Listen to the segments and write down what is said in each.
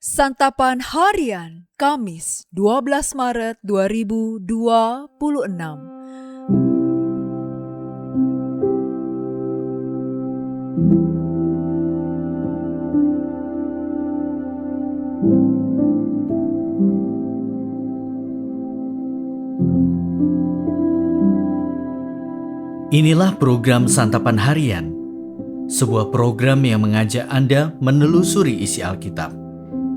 Santapan Harian, Kamis 12 Maret 2026. Inilah program Santapan Harian, sebuah program yang mengajak Anda menelusuri isi Alkitab,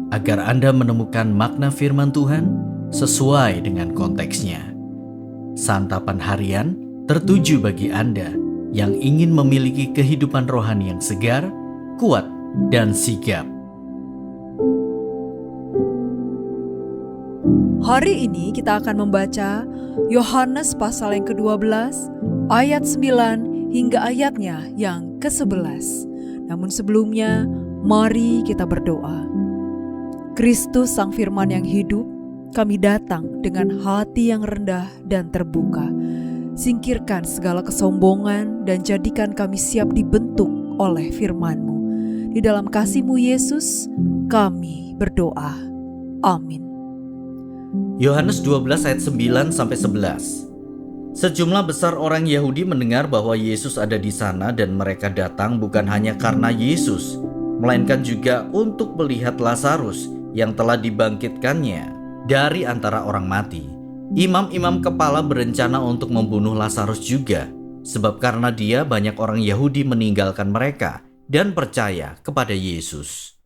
agar Anda menemukan makna firman Tuhan sesuai dengan konteksnya. Santapan Harian tertuju bagi Anda yang ingin memiliki kehidupan rohani yang segar, kuat, dan sigap. Hari ini kita akan membaca Yohanes pasal yang ke-12, ayat 9 hingga ayatnya yang ke-11. Namun sebelumnya, mari kita berdoa. Kristus Sang Firman yang hidup, kami datang dengan hati yang rendah dan terbuka. Singkirkan segala kesombongan dan jadikan kami siap dibentuk oleh firman-Mu. Di dalam kasih-Mu Yesus, kami berdoa. Amin. Yohanes 12 ayat 9-11. Sejumlah besar orang Yahudi mendengar bahwa Yesus ada di sana dan mereka datang bukan hanya karena Yesus, melainkan juga untuk melihat Lazarus yang telah dibangkitkannya dari antara orang mati. Imam-imam kepala berencana untuk membunuh Lazarus juga, sebab karena dia banyak orang Yahudi meninggalkan mereka dan percaya kepada Yesus.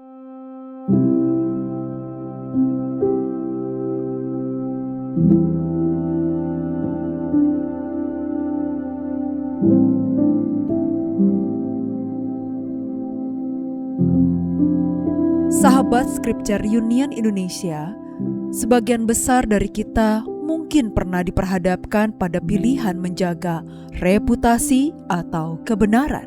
Sahabat Scripture Union Indonesia, sebagian besar dari kita mungkin pernah diperhadapkan pada pilihan menjaga reputasi atau kebenaran.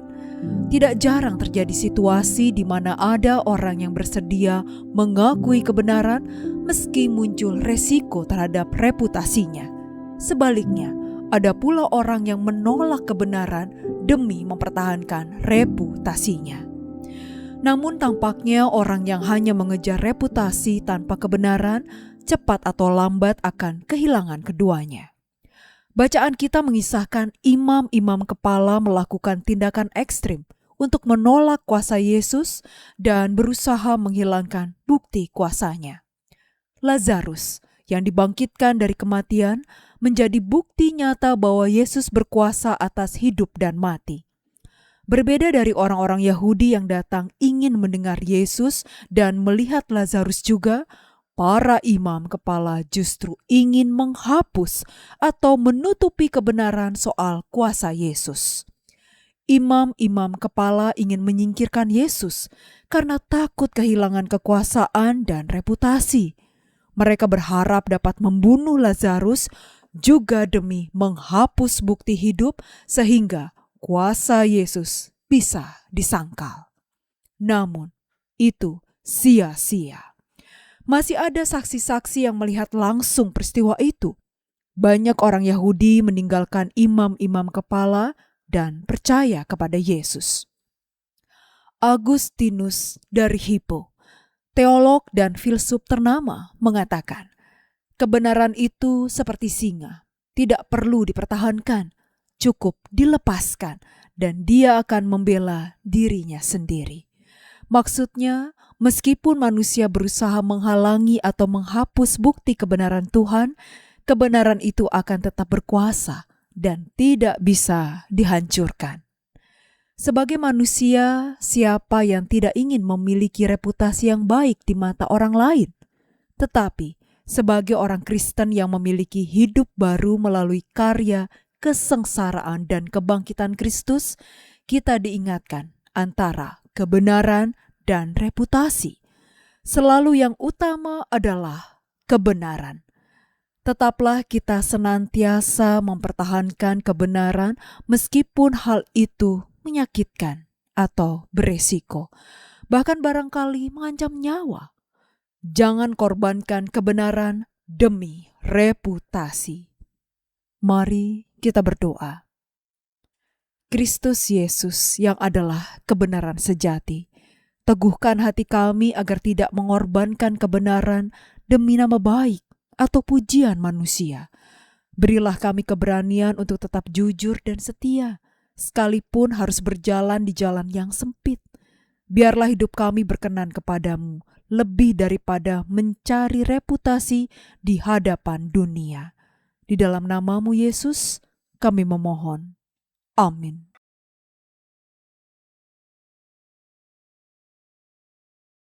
Tidak jarang terjadi situasi di mana ada orang yang bersedia mengakui kebenaran meski muncul resiko terhadap reputasinya. Sebaliknya, ada pula orang yang menolak kebenaran demi mempertahankan reputasinya. Namun tampaknya orang yang hanya mengejar reputasi tanpa kebenaran cepat atau lambat akan kehilangan keduanya. Bacaan kita mengisahkan imam-imam kepala melakukan tindakan ekstrim untuk menolak kuasa Yesus dan berusaha menghilangkan bukti kuasanya. Lazarus yang dibangkitkan dari kematian menjadi bukti nyata bahwa Yesus berkuasa atas hidup dan mati. Berbeda dari orang-orang Yahudi yang datang ingin mendengar Yesus dan melihat Lazarus juga, para imam kepala justru ingin menghapus atau menutupi kebenaran soal kuasa Yesus. Imam-imam kepala ingin menyingkirkan Yesus karena takut kehilangan kekuasaan dan reputasi. Mereka berharap dapat membunuh Lazarus juga demi menghapus bukti hidup sehingga kuasa Yesus bisa disangkal. Namun, itu sia-sia. Masih ada saksi-saksi yang melihat langsung peristiwa itu. Banyak orang Yahudi meninggalkan imam-imam kepala dan percaya kepada Yesus. Agustinus dari Hippo, teolog dan filsuf ternama, mengatakan, kebenaran itu seperti singa, tidak perlu dipertahankan, cukup dilepaskan dan dia akan membela dirinya sendiri. Maksudnya, meskipun manusia berusaha menghalangi atau menghapus bukti kebenaran Tuhan, kebenaran itu akan tetap berkuasa dan tidak bisa dihancurkan. Sebagai manusia, siapa yang tidak ingin memiliki reputasi yang baik di mata orang lain? Tetapi, sebagai orang Kristen yang memiliki hidup baru melalui karya kesengsaraan dan kebangkitan Kristus, kita diingatkan antara kebenaran dan reputasi. Selalu yang utama adalah kebenaran. Tetaplah kita senantiasa mempertahankan kebenaran meskipun hal itu menyakitkan atau beresiko, bahkan barangkali mengancam nyawa. Jangan korbankan kebenaran demi reputasi. Mari kita berdoa. Kristus Yesus yang adalah kebenaran sejati, Teguhkan hati kami agar tidak mengorbankan kebenaran demi nama baik atau pujian manusia. Berilah kami keberanian untuk tetap jujur dan setia, sekalipun harus berjalan di jalan yang sempit. Biarlah hidup kami berkenan kepadamu, lebih daripada mencari reputasi di hadapan dunia. Di dalam namamu Yesus, kami memohon. Amin.